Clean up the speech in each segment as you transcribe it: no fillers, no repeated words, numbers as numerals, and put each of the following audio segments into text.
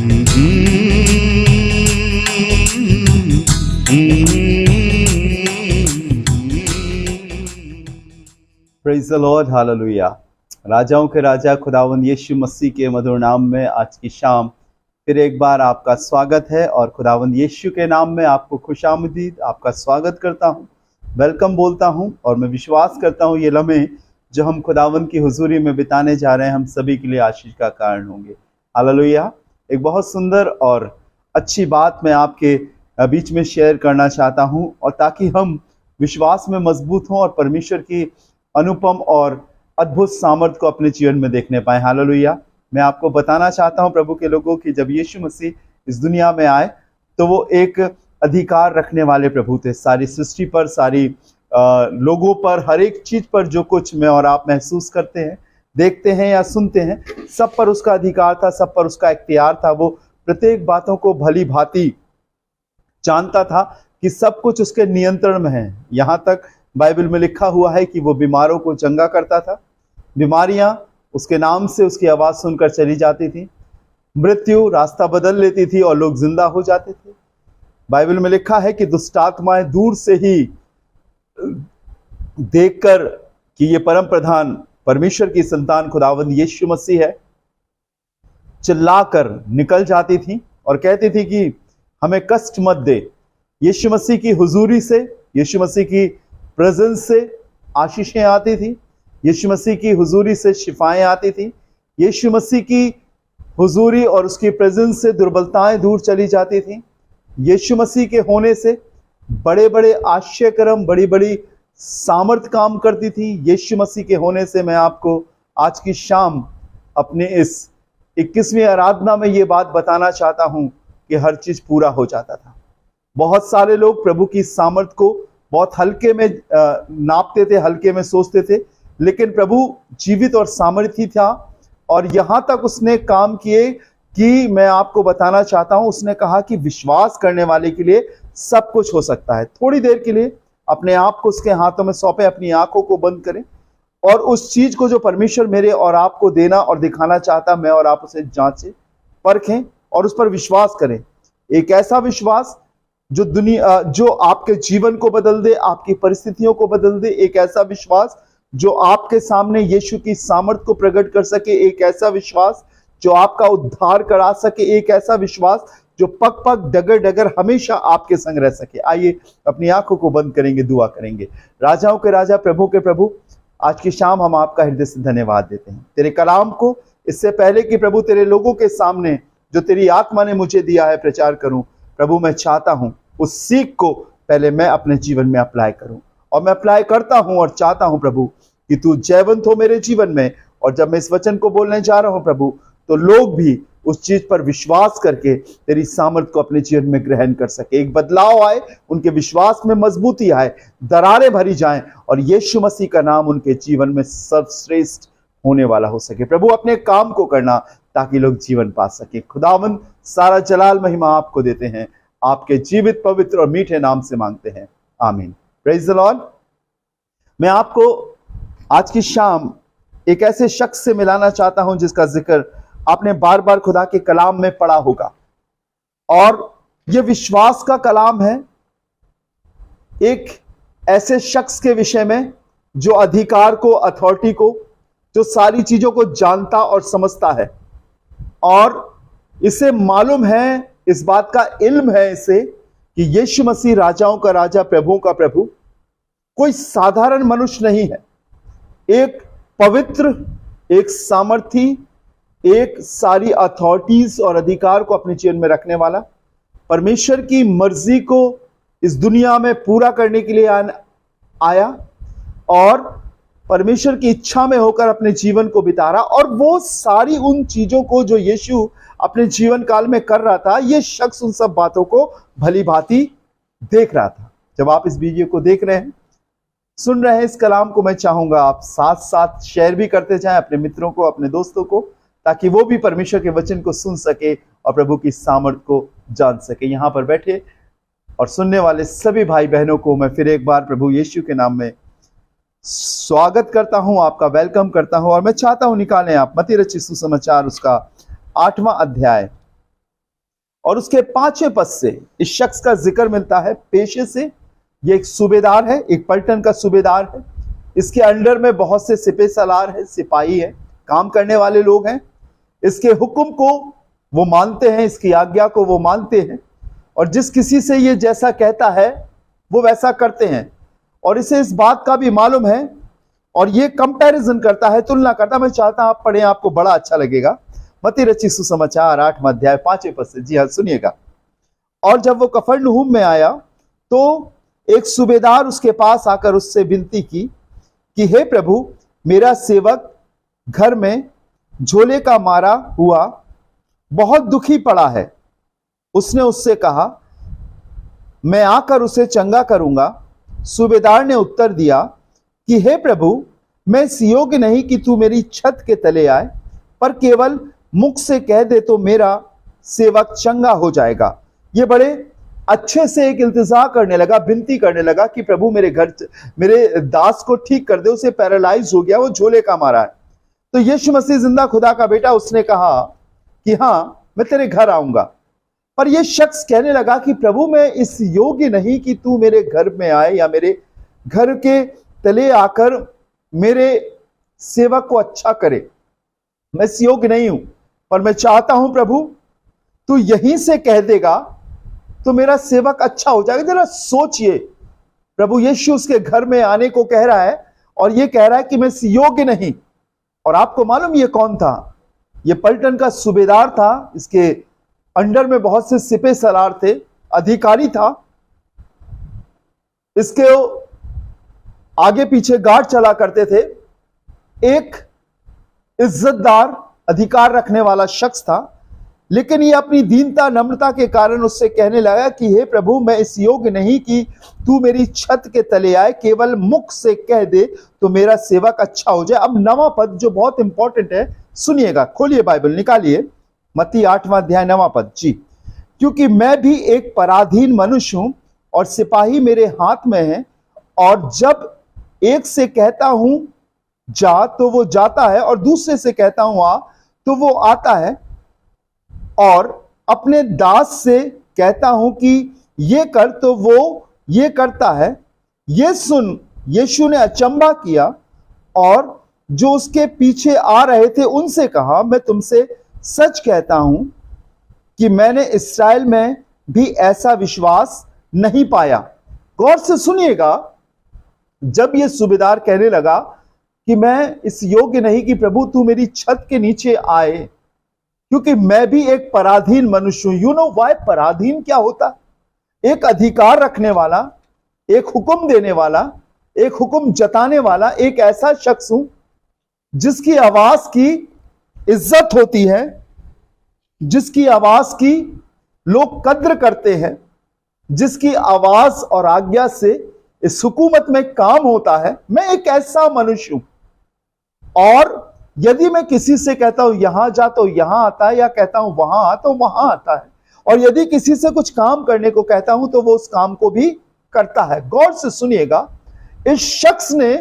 Praise the Lord, hallelujah. राजाओं के राजा खुदावंद यीशु मसीह के मधुर नाम में आज की शाम फिर एक बार आपका स्वागत है और खुदावंद यीशु के नाम में आपको खुशामदीद, आपका स्वागत करता हूं, वेलकम बोलता हूं। और मैं विश्वास करता हूं ये लम्हे जो हम खुदावंद की हुजूरी में बिताने जा रहे हैं हम सभी के लिए आशीष का कारण होंगे। हालेलुया। एक बहुत सुंदर और अच्छी बात मैं आपके बीच में शेयर करना चाहता हूं, और ताकि हम विश्वास में मजबूत हों और परमेश्वर की अनुपम और अद्भुत सामर्थ को अपने जीवन में देखने पाए। हालेलुया। मैं आपको बताना चाहता हूं प्रभु के लोगों कि जब यीशु मसीह इस दुनिया में आए तो वो एक अधिकार रखने वाले प्रभु थे। सारी सृष्टि पर, सारी लोगों पर, हर एक चीज पर जो कुछ मैं और आप महसूस करते हैं, देखते हैं या सुनते हैं, सब पर उसका अधिकार था, सब पर उसका इख्तियार था। वो प्रत्येक बातों को भली भांति जानता था कि सब कुछ उसके नियंत्रण में है। यहाँ तक बाइबल में लिखा हुआ है कि वो बीमारों को चंगा करता था, बीमारियां उसके नाम से, उसकी आवाज सुनकर चली जाती थी, मृत्यु रास्ता बदल लेती थी और लोग जिंदा हो जाते थे। बाइबल में लिखा है कि दुष्ट आत्माएं दूर से ही देखकर कि ये परम प्रधान परमेश्वर की संतान खुदावंद यीशु मसीह है, चिल्लाकर निकल जाती थी और कहती थी कि हमें कष्ट मत दे। यीशु मसीह की हुजूरी से, यीशु मसीह की प्रेजेंस से आशीषें आती थी, यीशु मसीह की हुजूरी से शिफाएं आती थी, यीशु मसीह की हुजूरी और उसकी प्रेजेंस से दुर्बलताएं दूर चली जाती थी। यीशु मसीह के होने से बड़े बड़े आश्चर्यकर्म, बड़ी बड़ी सामर्थ काम करती थी। यीशु मसीह के होने से मैं आपको आज की शाम अपने इस 21वीं आराधना में ये बात बताना चाहता हूं कि हर चीज पूरा हो जाता था। बहुत सारे लोग प्रभु की सामर्थ को बहुत हल्के में नापते थे, हल्के में सोचते थे, लेकिन प्रभु जीवित और सामर्थी था। और यहां तक उसने काम किए कि मैं आपको बताना चाहता हूं, उसने कहा कि विश्वास करने वाले के लिए सब कुछ हो सकता है। थोड़ी देर के लिए अपने आप को उसके हाथों में सौंपे, अपनी आंखों को बंद करें और उस चीज को जो परमेश्वर मेरे और आपको देना और दिखाना चाहता, मैं और आप उसे जांचें, परखें और उस पर विश्वास करें। एक ऐसा विश्वास जो आपके जीवन को बदल दे, आपकी परिस्थितियों को बदल दे। एक ऐसा विश्वास जो आपके सामने यीशु की सामर्थ को प्रकट कर सके। एक ऐसा विश्वास जो आपका उद्धार करा सके। एक ऐसा विश्वास जो पग पग, डगर डगर हमेशा आपके संग रह सके। आइए अपनी आंखों को बंद करेंगे, दुआ करेंगे। राजाओं के राजा, प्रभु के प्रभु, आज की शाम हम आपका हृदय से धन्यवाद देते हैं तेरे कलाम को, इससे पहले कि प्रभु तेरे लोगों के सामने जो तेरी आत्मा ने मुझे दिया है प्रचार करूं। प्रभु मैं चाहता हूं उस सीख को पहले मैं अपने जीवन में अप्लाई करूं, और मैं अप्लाई करता हूं और चाहता हूं प्रभु कि तू जयवंत हो मेरे जीवन में। और जब मैं इस वचन को बोलने जा रहा हूं प्रभु, तो लोग भी उस चीज पर विश्वास करके तेरी सामर्थ को अपने जीवन में ग्रहण कर सके। एक बदलाव आए, उनके विश्वास में मजबूती आए, दरारें भरी जाएं और यीशु मसीह का नाम उनके जीवन में सर्वश्रेष्ठ होने वाला हो सके। प्रभु अपने काम को करना ताकि लोग जीवन पा सके। खुदावंद सारा जलाल महिमा आपको देते हैं, आपके जीवित, पवित्र और मीठे नाम से मांगते हैं, आमीन। Praise the Lord. मैं आपको आज की शाम एक ऐसे शख्स से मिलाना चाहता हूं जिसका जिक्र आपने बार बार खुदा के कलाम में पढ़ा होगा, और यह विश्वास का कलाम है एक ऐसे शख्स के विषय में जो अधिकार को, अथॉरिटी को, जो सारी चीजों को जानता और समझता है, और इसे मालूम है, इस बात का इल्म है इसे कि यीशु मसीह राजाओं का राजा, प्रभुओं का प्रभु कोई साधारण मनुष्य नहीं है। एक पवित्र, एक सामर्थी, एक सारी अथॉरिटीज और अधिकार को अपने जीवन में रखने वाला, परमेश्वर की मर्जी को इस दुनिया में पूरा करने के लिए आया और परमेश्वर की इच्छा में होकर अपने जीवन को बिता रहा। और वो सारी उन चीजों को जो यीशु अपने जीवन काल में कर रहा था, ये शख्स उन सब बातों को भली भांति देख रहा था। जब आप इस वीडियो को देख रहे हैं, सुन रहे हैं इस कलाम को, मैं चाहूंगा आप साथ साथ शेयर भी करते जाएं अपने मित्रों को, अपने दोस्तों को, ताकि वो भी परमेश्वर के वचन को सुन सके और प्रभु की सामर्थ को जान सके। यहाँ पर बैठे और सुनने वाले सभी भाई बहनों को मैं फिर एक बार प्रभु यीशु के नाम में स्वागत करता हूं, आपका वेलकम करता हूं। और मैं चाहता हूं निकालें आप मत्ती रचित सुसमाचार उसका 8वां अध्याय और उसके 5वें पद से इस शख्स का जिक्र मिलता है पेशे से। ये एक सूबेदार है, एक पलटन का सूबेदार है। इसके अंडर में बहुत से सिपह सलार है, सिपाही है, काम करने वाले लोग हैं। इसके हुक्म को वो मानते हैं, इसकी आज्ञा को वो मानते हैं, और जिस किसी से ये जैसा कहता है वो वैसा करते हैं। और इसे इस बात का भी मालूम है, और ये कंपैरिजन करता है, तुलना करता है। मैं चाहता हूं आप पढ़ें, आपको बड़ा अच्छा लगेगा। मत्ती रचित सुसमाचार 8वां अध्याय 5वें पद से। जी हाँ, सुनिएगा। और जब वो कफरनहूम में आया तो एक सूबेदार उसके पास आकर उससे विनती की कि हे प्रभु, मेरा सेवक घर में झोले का मारा हुआ बहुत दुखी पड़ा है। उसने उससे कहा, मैं आकर उसे चंगा करूंगा। सूबेदार ने उत्तर दिया कि हे प्रभु, मैं इस योग्य नहीं कि तू मेरी छत के तले आए, पर केवल मुख से कह दे तो मेरा सेवक चंगा हो जाएगा। ये बड़े अच्छे से एक इल्तिजा करने लगा, विनती करने लगा कि प्रभु मेरे दास को ठीक कर दे, उसे पैरालाइज हो गया, वो झोले का मारा है। तो यीशु मसीह जिंदा खुदा का बेटा, उसने कहा कि हाँ, मैं तेरे घर आऊंगा। पर यह शख्स कहने लगा कि प्रभु, मैं इस योग्य नहीं कि तू मेरे घर में आए या मेरे घर के तले आकर मेरे सेवक को अच्छा करे। मैं इस योग्य नहीं हूं, पर मैं चाहता हूं प्रभु, तू यहीं से कह देगा तो मेरा सेवक अच्छा हो जाएगा। जरा सोचिए, प्रभु यीशु उसके घर में आने को कह रहा है और ये कह रहा है कि मैं इस योग्य नहीं। और आपको मालूम ये कौन था? ये पलटन का सूबेदार था। इसके अंडर में बहुत से सिपह सलार थे, अधिकारी था। इसके आगे पीछे गार्ड चला करते थे। एक इज्जतदार अधिकार रखने वाला शख्स था। लेकिन ये अपनी दीनता नम्रता के कारण उससे कहने लगा कि हे प्रभु, मैं इस योग्य नहीं कि तू मेरी छत के तले आए, केवल मुख से कह दे तो मेरा सेवक अच्छा हो जाए। अब 9वां पद जो बहुत इंपॉर्टेंट है, सुनिएगा, खोलिए बाइबल, निकालिए मत्ती 8वां अध्याय 9वां पद। जी, क्योंकि मैं भी एक पराधीन मनुष्य हूं और सिपाही मेरे हाथ में है, और जब एक से कहता हूं जा तो वो जाता है, और दूसरे से कहता हूं आ तो वो आता है, और अपने दास से कहता हूं कि ये कर तो वो ये करता है। ये सुन यीशु ने अचंभा किया, और जो उसके पीछे आ रहे थे उनसे कहा, मैं तुमसे सच कहता हूं कि मैंने इस्राएल में भी ऐसा विश्वास नहीं पाया। गौर से सुनिएगा, जब ये सूबेदार कहने लगा कि मैं इस योग्य नहीं कि प्रभु तू मेरी छत के नीचे आए, क्योंकि मैं भी एक पराधीन मनुष्य हूं। You know why? पराधीन क्या होता? एक अधिकार रखने वाला, एक हुक्म देने वाला, एक हुक्म जताने वाला, एक ऐसा शख्स हूं जिसकी आवाज की इज्जत होती है, जिसकी आवाज की लोग कद्र करते हैं, जिसकी आवाज और आज्ञा से इस हुकूमत में काम होता है। मैं एक ऐसा मनुष्य हूं, और यदि मैं किसी से कहता हूं यहां जा तो यहां आता है, या कहता हूं वहां आ तो वहां आता है, और यदि किसी से कुछ काम करने को कहता हूं तो वो उस काम को भी करता है। गौर से सुनिएगा, इस शख्स ने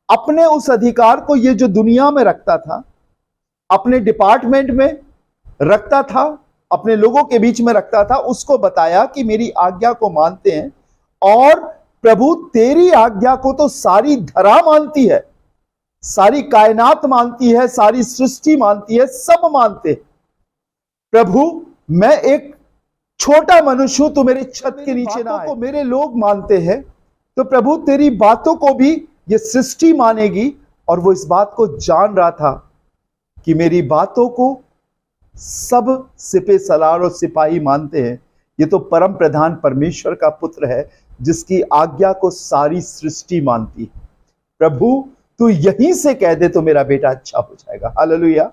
अपने उस अधिकार को, ये जो दुनिया में रखता था, अपने डिपार्टमेंट में रखता था, अपने लोगों के बीच में रखता था, उसको बताया कि मेरी आज्ञा को मानते हैं, और प्रभु तेरी आज्ञा को तो सारी धरा मानती है, सारी कायनात मानती है, सारी सृष्टि मानती है, सब मानते हैं। प्रभु मैं एक छोटा मनुष्य हूं, तो मेरी छत के नीचे ना आए, मेरे लोग मानते हैं, तो प्रभु तेरी बातों को भी ये सृष्टि मानेगी। और वो इस बात को जान रहा था कि मेरी बातों को सब सिपह सलार और सिपाही मानते हैं। ये तो परम प्रधान परमेश्वर का पुत्र है, जिसकी आज्ञा को सारी सृष्टि मानती है। प्रभु तू यहीं से कह दे तो मेरा बेटा अच्छा हो जाएगा। हालेलुया।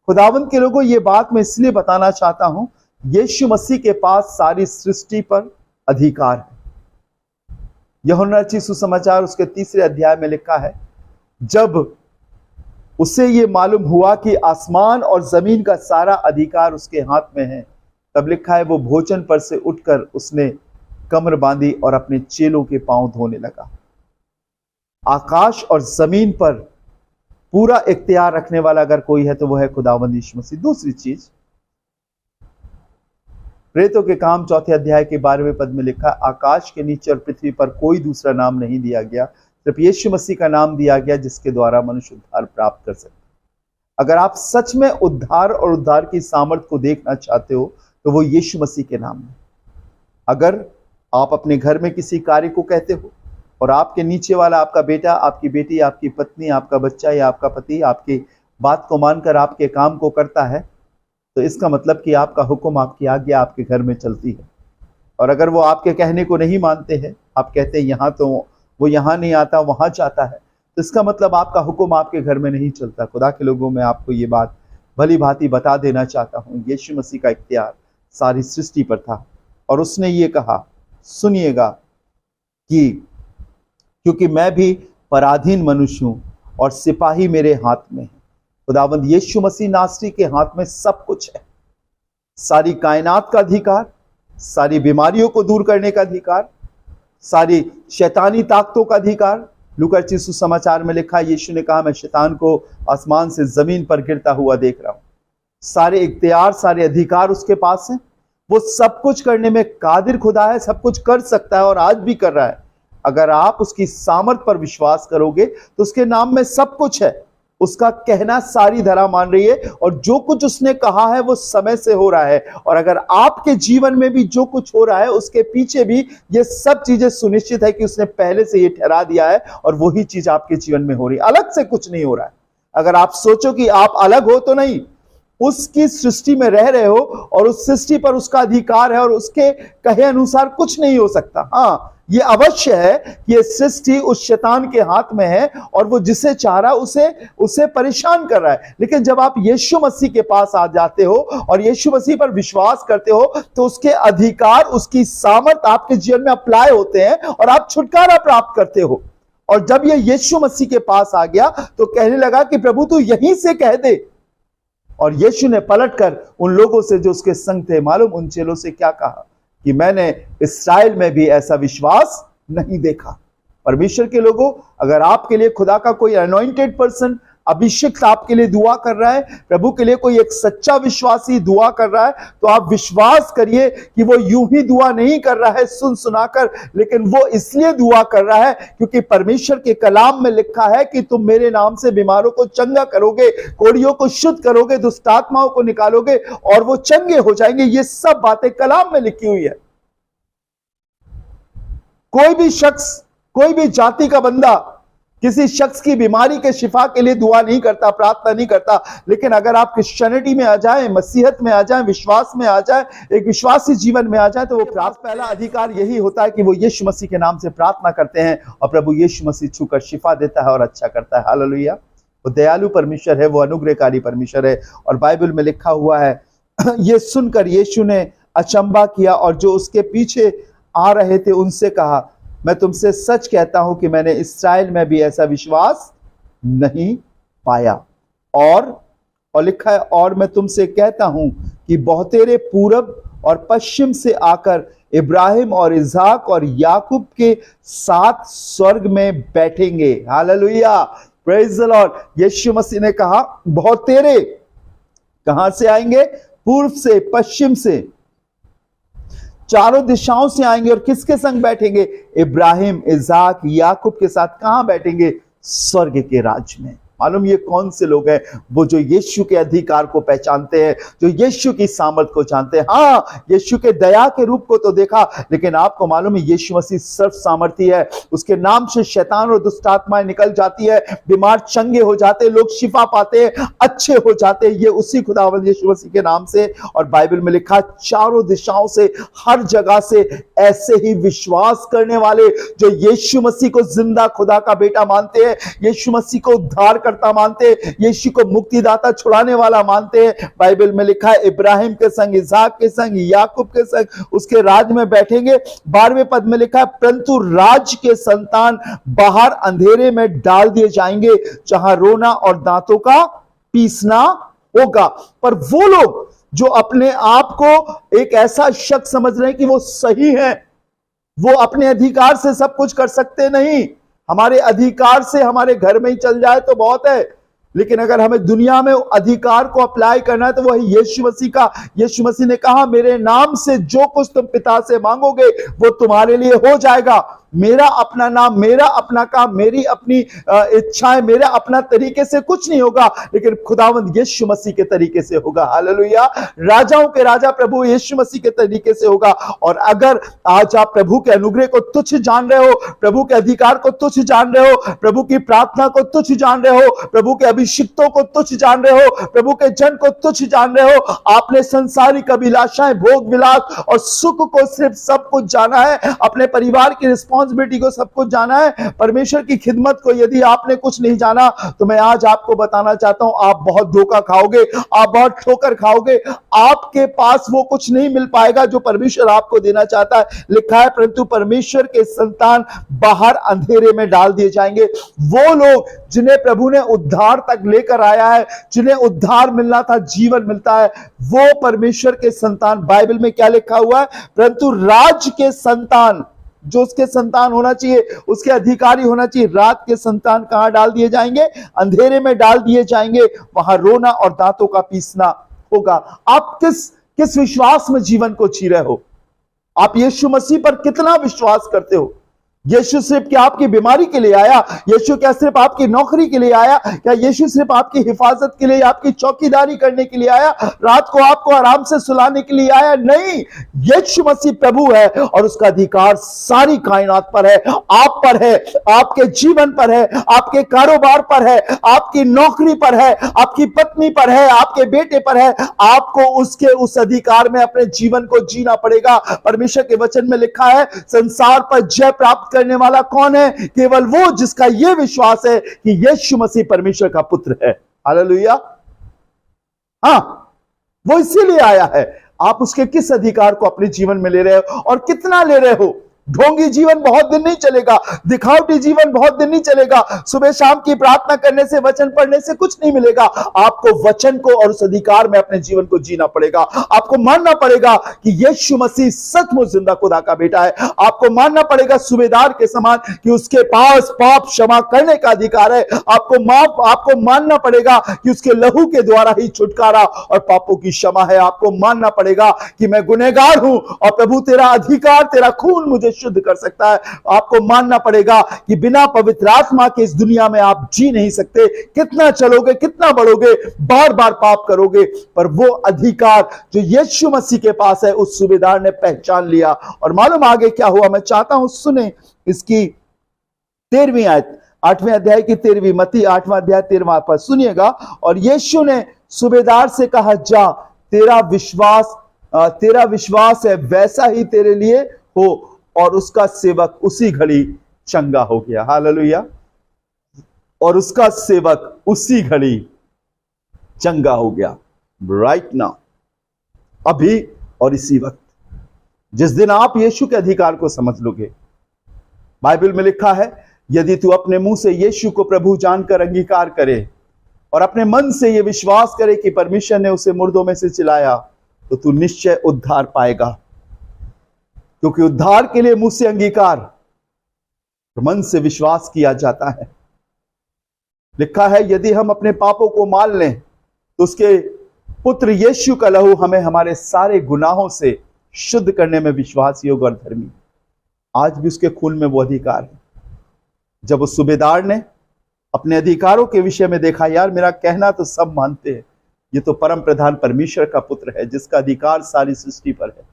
खुदावंद के लोगों, ये बात मैं इसलिए बताना चाहता हूं, यीशु मसीह के पास सारी सृष्टि पर अधिकार है। यूहन्ना रचित सुसमाचार उसके 3 अध्याय में लिखा है, जब उसे ये मालूम हुआ कि आसमान और जमीन का सारा अधिकार उसके हाथ में है, तब लिखा है वो भोजन पर से उठकर उसने कमर बांधी और अपने चेलों के पांव धोने लगा। आकाश और जमीन पर पूरा इख्तियार रखने वाला अगर कोई है तो वो है खुदावंद यीशु मसीह। दूसरी चीज, प्रेतों के काम 4 अध्याय के 12वें पद में लिखा, आकाश के नीचे और पृथ्वी पर कोई दूसरा नाम नहीं दिया गया, सिर्फ यीशु मसीह का नाम दिया गया जिसके द्वारा मनुष्य उद्धार प्राप्त कर सकते। अगर आप सच में उद्धार और उद्धार की सामर्थ को देखना चाहते हो तो वो यीशु मसीह के नाम में। अगर आप अपने घर में किसी कार्य को कहते हो और आपके नीचे वाला, आपका बेटा, आपकी बेटी, आपकी पत्नी, आपका बच्चा या आपका पति आपकी बात को मानकर आपके काम को करता है, तो इसका मतलब कि आपका हुक्म, आपकी आज्ञा आपके घर में चलती है। और अगर वो आपके कहने को नहीं मानते हैं, आप कहते हैं यहाँ तो वो यहाँ नहीं आता, वहाँ जाता है, तो इसका मतलब आपका हुक्म आपके घर में नहीं चलता। खुदा के लोगों में आपको ये बात भली भांति बता देना चाहता हूँ, यीशु मसीह का इख्तियार सारी सृष्टि पर था और उसने ये कहा, सुनिएगा, कि क्योंकि मैं भी पराधीन मनुष्य हूं और सिपाही मेरे हाथ में है। खुदावंद यीशु मसीह नासरी के हाथ में सब कुछ है, सारी कायनात का अधिकार, सारी बीमारियों को दूर करने का अधिकार, सारी शैतानी ताकतों का अधिकार। लूका रचित सुसमाचार में लिखा, यीशु ने कहा, मैं शैतान को आसमान से जमीन पर गिरता हुआ देख रहा हूं। सारे इख्तियार, सारे अधिकार उसके पास हैं। वो सब कुछ करने में कादिर खुदा है, सब कुछ कर सकता है और आज भी कर रहा है। अगर आप उसकी सामर्थ पर विश्वास करोगे तो उसके नाम में सब कुछ है। उसका कहना सारी धरा मान रही है और जो कुछ उसने कहा है वो समय से हो रहा है। और अगर आपके जीवन में भी जो कुछ हो रहा है उसके पीछे भी ये सब चीजें सुनिश्चित है कि उसने पहले से ये ठहरा दिया है और वही चीज आपके जीवन में हो रही है, अलग से कुछ नहीं हो रहा है। अगर आप सोचो कि आप अलग हो, तो नहीं, उसकी सृष्टि में रह रहे हो और उस सृष्टि पर उसका अधिकार है और उसके कहे अनुसार कुछ नहीं हो सकता। हाँ, ये अवश्य है कि ये सृष्टि उस शैतान के हाथ में है और वो जिसे चाह रहा उसे परेशान कर रहा है। लेकिन जब आप यीशु मसीह के पास आ जाते हो और यीशु मसीह पर विश्वास करते हो तो उसके अधिकार, उसकी सामर्थ आपके जीवन में अप्लाई होते हैं और आप छुटकारा प्राप्त करते हो। और जब ये यीशु मसीह के पास आ गया तो कहने लगा कि प्रभु तू यहीं से कह दे। और यीशु ने पलटकर उन लोगों से जो उसके संग थे, मालूम उन चेलों से क्या कहा, कि मैंने इस्राएल में भी ऐसा विश्वास नहीं देखा। परमेश्वर के लोगों, अगर आपके लिए खुदा का कोई अनॉइंटेड पर्सन, अभिषिक्त आपके लिए दुआ कर रहा है, प्रभु के लिए कोई एक सच्चा विश्वासी दुआ कर रहा है, तो आप विश्वास करिए कि वो यूं ही दुआ नहीं कर रहा है सुन सुनाकर, लेकिन वो इसलिए दुआ कर रहा है क्योंकि परमेश्वर के कलाम में लिखा है कि तुम मेरे नाम से बीमारों को चंगा करोगे, कोढ़ियों को शुद्ध करोगे, दुष्ट आत्माओं को निकालोगे और वो चंगे हो जाएंगे। ये सब बातें कलाम में लिखी हुई है। कोई भी शख्स, कोई भी जाति का बंदा किसी शख्स की बीमारी के शिफा के लिए दुआ नहीं करता, प्रार्थना नहीं करता। लेकिन अगर आप क्रिश्चियनिटी में आ जाएं, मसीहत में आ जाएं, विश्वास में आ जाएं, एक विश्वासी जीवन में आ जाएं, तो वो पहला अधिकार यही होता है कि वो यीशु मसीह के नाम से प्रार्थना करते हैं और प्रभु यीशु मसीह छूकर शिफा देता है और अच्छा करता है। हालेलुया। वो दयालु परमेश्वर है, वो अनुग्रहकारी परमेश्वर है। और बाइबल में लिखा हुआ है, ये सुनकर यीशु ने अचंभा किया और जो उसके पीछे आ रहे थे उनसे कहा, मैं तुमसे सच कहता हूं कि मैंने इस्राएल में भी ऐसा विश्वास नहीं पाया। और लिखा है, और मैं तुमसे कहता हूं कि बहुतेरे पूरब और पश्चिम से आकर इब्राहिम और इसहाक और याकूब के साथ स्वर्ग में बैठेंगे। Hallelujah, praise the Lord. Yeshu Masih ने कहा बहुतेरे कहां से आएंगे? पूर्व से, पश्चिम से, चारों दिशाओं से आएंगे और किसके संग बैठेंगे? इब्राहिम, इसहाक, याकूब के साथ। कहां बैठेंगे? स्वर्ग के राज्य में। मालूम ये कौन से लोग हैं? वो जो यीशु के अधिकार को पहचानते हैं, जो यीशु की सामर्थ को जानते हैं। हाँ, यीशु के दया के रूप को तो देखा, लेकिन आपको मालूम है यीशु मसीह सर्व सामर्थी है। उसके नाम से शैतान और दुष्ट आत्माएं निकल जाती है, बीमार चंगे हो जाते, लोग शिफा पाते हैं, अच्छे हो जाते हैं, ये उसी खुदावंद यीशु मसीह के नाम से। और बाइबल में लिखा, चारों दिशाओं से, हर जगह से ऐसे ही विश्वास करने वाले जो यीशु मसीह को जिंदा खुदा का बेटा मानते हैं, यीशु मसीह को उद्धार करता मानते हैं, यीशु को मुक्तिदाता छुड़ाने वाला मानते हैं। बाइबल में लिखा है, इब्राहिम के संग, इसहाक के संग, याकूब के संग उसके राज में बैठेंगे। 12वें पद में लिखा है, परंतु राज के संतान बाहर अंधेरे में डाल दिए जाएंगे, जहां रोना और दांतों का पीसना होगा। पर वो लोग जो अपने आप को एक ऐसा शख्स समझ रहे हैं कि वो सही है, वो अपने अधिकार से सब कुछ कर सकते नहीं, हमारे अधिकार से हमारे घर में ही चल जाए तो बहुत है, लेकिन अगर हमें दुनिया में अधिकार को अप्लाई करना है तो वही यीशु मसीह का। यीशु मसीह ने कहा, मेरे नाम से जो कुछ तुम पिता से मांगोगे वो तुम्हारे लिए हो जाएगा। मेरा अपना नाम, मेरा अपना काम, मेरी अपनी इच्छाएं, मेरा अपना तरीके से कुछ नहीं होगा, लेकिन खुदावंद यीशु मसीह के तरीके से होगा। हालेलुया। राजाओं के राजा प्रभु यीशु मसीह के तरीके से होगा। और अगर आज आप प्रभु के अनुग्रह को तुच्छ जान रहे हो, प्रभु के अधिकार को तुच्छ जान रहे हो, प्रभु की प्रार्थना को तुच्छ जान रहे हो, प्रभु के अभिषिक्तों को तुच्छ जान रहे हो, प्रभु के जन को तुच्छ जान रहे हो, आपने संसारिक अभिलाषाएं, भोग विलास और सुख को सिर्फ सब कुछ जाना है, अपने परिवार की रिस्पॉन्सिबिलिटी को सब कुछ जाना है, परमेश्वर की खिदमत को यदि आपने कुछ नहीं जाना, तो मैं आज आपको बताना चाहता हूं, आप बहुत धोखा खाओगे, आप बहुत ठोकर खाओगे। आपके पास वो कुछ नहीं मिल पाएगा जो परमेश्वर आपको देना चाहता है। लिखा है, परंतु परमेश्वर के संतान बाहर अंधेरे में डाल दिए जाएंगे। वो लोग जिन्हें प्रभु ने उद्धार तक लेकर आया है, जिन्हें उद्धार मिलना था, जीवन मिलता है, वो परमेश्वर के संतान। बाइबल में क्या लिखा हुआ है? परंतु राज्य के संतान, जो उसके संतान होना चाहिए, उसके अधिकारी होना चाहिए, रात के संतान कहां डाल दिए जाएंगे? अंधेरे में डाल दिए जाएंगे। वहां रोना और दांतों का पीसना होगा। आप किस विश्वास में जीवन को जी रहे हो? आप यीशु मसीह पर कितना विश्वास करते हो? यीशु सिर्फ क्या आपकी बीमारी के लिए आया? यीशु क्या सिर्फ आपकी नौकरी के लिए आया? क्या यीशु सिर्फ आपकी हिफाजत के लिए, आपकी चौकीदारी करने के लिए आया? रात को आपको आराम से सुलाने के लिए आया? नहीं, यीशु मसीह प्रभु है और उसका अधिकार सारी कायनात पर है, आप पर है, आपके जीवन पर है, आपके कारोबार पर है, आपकी नौकरी पर है, आपकी पत्नी पर है, आपके बेटे पर है। आपको उसके उस अधिकार में अपने जीवन को जीना पड़ेगा। परमेश्वर के वचन में लिखा है, संसार पर जय प्राप्त करने वाला कौन है? केवल वो जिसका यह विश्वास है कि यीशु मसीह परमेश्वर का पुत्र है। हालेलुया। हां, वो इसीलिए आया है। आप उसके किस अधिकार को अपने जीवन में ले रहे हो और कितना ले रहे हो? ढोंगी जीवन बहुत दिन नहीं चलेगा, दिखावटी जीवन बहुत दिन नहीं चलेगा। सुबह शाम की प्रार्थना करने से, वचन पढ़ने से कुछ नहीं मिलेगा। आपको वचन को और उस अधिकार में अपने जीवन को जीना पड़ेगा। आपको मानना पड़ेगा कि यीशु मसीह सचमुच जिंदा खुदा का बेटा है। आपको मानना पड़ेगा सूबेदार के समान कि उसके पास पाप क्षमा करने का अधिकार है। आपको मानना पड़ेगा कि उसके लहू के द्वारा ही छुटकारा और पापों की क्षमा है। आपको मानना पड़ेगा कि मैं गुनहगार हूं और प्रभु तेरा अधिकार, तेरा खून मुझे शुद्ध कर सकता है। आपको मानना पड़ेगा कि बिना पवित्र आत्मा के इस दुनिया में आप जी नहीं सकते। कितना चलोगे, कितना बढ़ोगे, बार बार पाप करोगे, पर वो अधिकार जो यीशु मसीह के पास है, उस सूबेदार ने पहचान लिया। और मालूम आगे क्या हुआ? मैं चाहता हूं सुने इसकी 13वीं आयत, 8वें अध्याय की 13वीं, मत्ती 8वां अध्याय 13वां पद सुनिएगा। और यीशु ने सूबेदार से कहा, जा, तेरा विश्वास है, वैसा ही तेरे लिए हो। और उसका सेवक उसी घड़ी चंगा हो गया। हालेलुया। और उसका सेवक उसी घड़ी चंगा हो गया। राइट नाउ, अभी और इसी वक्त, जिस दिन आप यीशु के अधिकार को समझ लोगे। बाइबल में लिखा है, यदि तू अपने मुंह से यीशु को प्रभु जानकर अंगीकार करे और अपने मन से यह विश्वास करे कि परमेश्वर ने उसे मुर्दों में से जिलाया, तो तू निश्चय उद्धार पाएगा। क्योंकि उद्धार के लिए मुंह से अंगीकार, मन से विश्वास किया जाता है। लिखा है, यदि हम अपने पापों को मान लें तो उसके पुत्र यीशु का लहू हमें हमारे सारे गुनाहों से शुद्ध करने में विश्वास योग्य और धर्मी। आज भी उसके खून में वो अधिकार है। जब उस सूबेदार ने अपने अधिकारों के विषय में देखा, यार मेरा कहना तो सब मानते हैं, ये तो परम प्रधान परमेश्वर का पुत्र है जिसका अधिकार सारी सृष्टि पर है,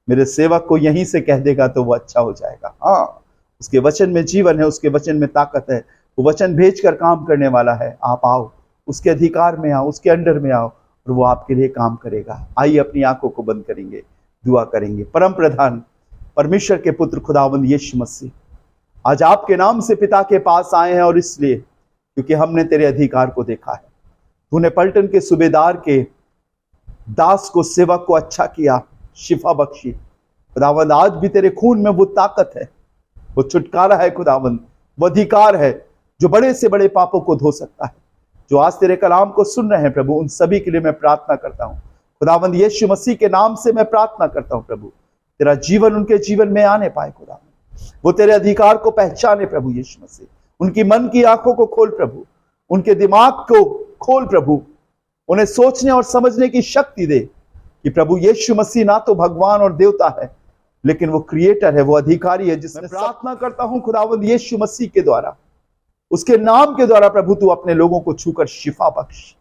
मेरे सेवक को यहीं से कह देगा तो वो अच्छा हो जाएगा। हाँ, उसके वचन में जीवन है, उसके वचन में ताकत है, वो वचन भेजकर काम करने वाला है। आप आओ, उसके अधिकार में आओ, उसके अंडर में आओ और वो आपके लिए काम करेगा। आइए अपनी आंखों को बंद करेंगे, दुआ करेंगे। परम प्रधान परमेश्वर के पुत्र खुदावंद यीशु मसीह, आज आपके नाम से पिता के पास आए हैं, और इसलिए क्योंकि हमने तेरे अधिकार को देखा है। तूने पलटन के सूबेदार के दास को, सेवक को अच्छा किया, शिफा बख्शी। खुदावंद आज भी तेरे खून में वो ताकत है, वो छुटकारा है खुदावंद, वो अधिकार है जो बड़े से बड़े पापों को धो सकता है। जो आज तेरे कलाम को सुन रहे हैं प्रभु, उन सभी के लिए मैं प्रार्थना करता हूं खुदावंद, यीशु मसीह के नाम से मैं प्रार्थना करता हूं प्रभु, तेरा जीवन उनके जीवन में आने पाए खुदावंद। वो तेरे अधिकार को पहचाने प्रभु यीशु मसीह, उनकी मन की आंखों को खोल प्रभु, उनके दिमाग को खोल प्रभु, उन्हें सोचने और समझने की शक्ति दे कि प्रभु यीशु मसीह ना तो भगवान और देवता है, लेकिन वो क्रिएटर है, वो अधिकारी है, जिसने प्रार्थना करता हूं खुदावंद यीशु मसीह के द्वारा, उसके नाम के द्वारा प्रभु तू अपने लोगों को छूकर शिफा बख्श।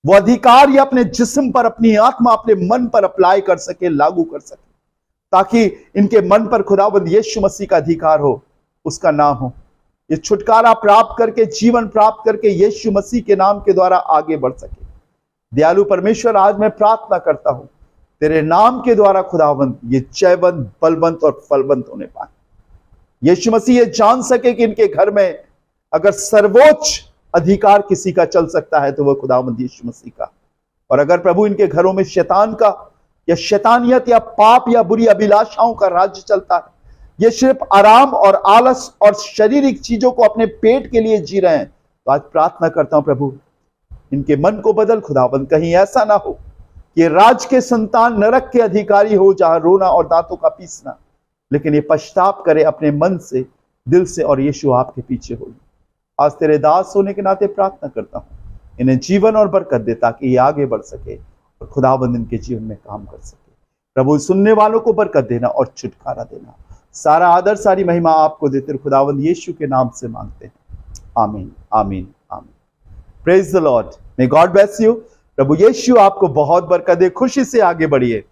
वो अधिकार ये अपने जिस्म पर, अपनी आत्मा, अपने मन पर अप्लाई कर सके, लागू कर सके, ताकि इनके मन पर खुदावंद यीशु मसीह का अधिकार हो, उसका नाम हो। ये छुटकारा प्राप्त करके, जीवन प्राप्त करके यीशु मसीह के नाम के द्वारा आगे बढ़ सके। दयालु परमेश्वर, आज मैं प्रार्थना करता हूं तेरे नाम के द्वारा खुदावंद ये जयवंत, बलवंत और फलवंत होने पाए। यीशु मसीह ये जान सके कि इनके घर में अगर सर्वोच्च अधिकार किसी का चल सकता है तो वह खुदावंद यीशु मसीह का। और अगर प्रभु इनके घरों में शैतान का या शैतानियत या पाप या बुरी अभिलाषाओं का राज्य चलता है, ये सिर्फ आराम और आलस और शारीरिक चीजों को अपने पेट के लिए जी रहे हैं, तो आज प्रार्थना करता हूं प्रभु इनके मन को बदल खुदावंद। कहीं ऐसा ना हो कि राज के संतान नरक के अधिकारी हो, जहां रोना और दांतों का पीसना, लेकिन ये पश्चाताप करे अपने मन से, दिल से, और यीशु आपके पीछे हो। आज तेरे दास होने के नाते प्रार्थना करता हूं, इन्हें जीवन और बरकत दे ताकि ये आगे बढ़ सके और खुदावंद इनके जीवन में काम कर सके। प्रभु सुनने वालों को बरकत देना और छुटकारा देना। सारा आदर, सारी महिमा आपको देते खुदावंद यीशु के नाम से मांगते हैं, आमीन, आमीन, आमीन। Praise the Lord, may God bless you. प्रभु यीशु आपको बहुत बरकत दे। खुशी से आगे बढ़िए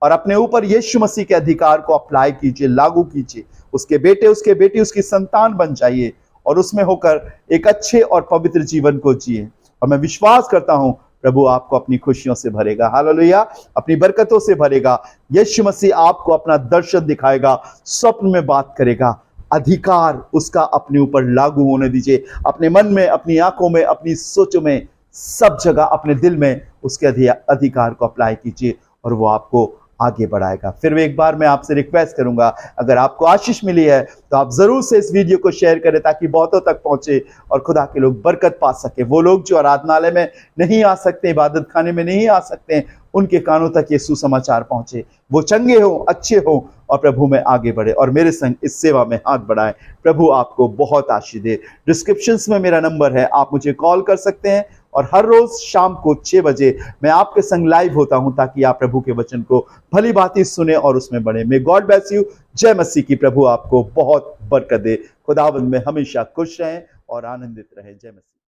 और अपने ऊपर यीशु मसीह के अधिकार को अप्लाई कीजिए, लागू कीजिए। उसके बेटे, उसके बेटी, उसकी संतान बन जाइए और उसमें होकर एक अच्छे और पवित्र जीवन को जिए। और मैं विश्वास करता हूं प्रभु आपको अपनी खुशियों से भरेगा, हालेलुया, अपनी बरकतों से भरेगा। यीशु मसीह आपको अपना दर्शन दिखाएगा, स्वप्न में बात करेगा। अधिकार उसका अपने ऊपर लागू होने दीजिए, अपने मन में, अपनी आंखों में, अपनी सोचों में, सब जगह अपने दिल में उसके अधिकार को अप्लाई कीजिए और वो आपको आगे बढ़ाएगा। फिर एक बार मैं आपसे रिक्वेस्ट करूंगा, अगर आपको आशीष मिली है तो आप जरूर से इस वीडियो को शेयर करें ताकि बहुतों तक पहुंचे और खुदा के लोग बरकत पा सके। वो लोग जो आराधनालय में नहीं आ सकते, इबादत खाने में नहीं आ सकते, उनके कानों तक ये सुसमाचार पहुंचे, वो चंगे हो, अच्छे हो और प्रभु में आगे बढ़े और मेरे संग इस सेवा में हाथ बढ़ाएं। प्रभु आपको बहुत आशीष दे। डिस्क्रिप्शंस में मेरा नंबर है, आप मुझे कॉल कर सकते हैं और हर रोज शाम को 6 बजे मैं आपके संग लाइव होता हूं ताकि आप प्रभु के वचन को भली भांति सुने और उसमें बढ़े। मे गॉड ब्लेस यू। जय मसीह की। प्रभु आपको बहुत बरकत दे। खुदावंद में हमेशा खुश रहें और आनंदित रहें। जय मसीह।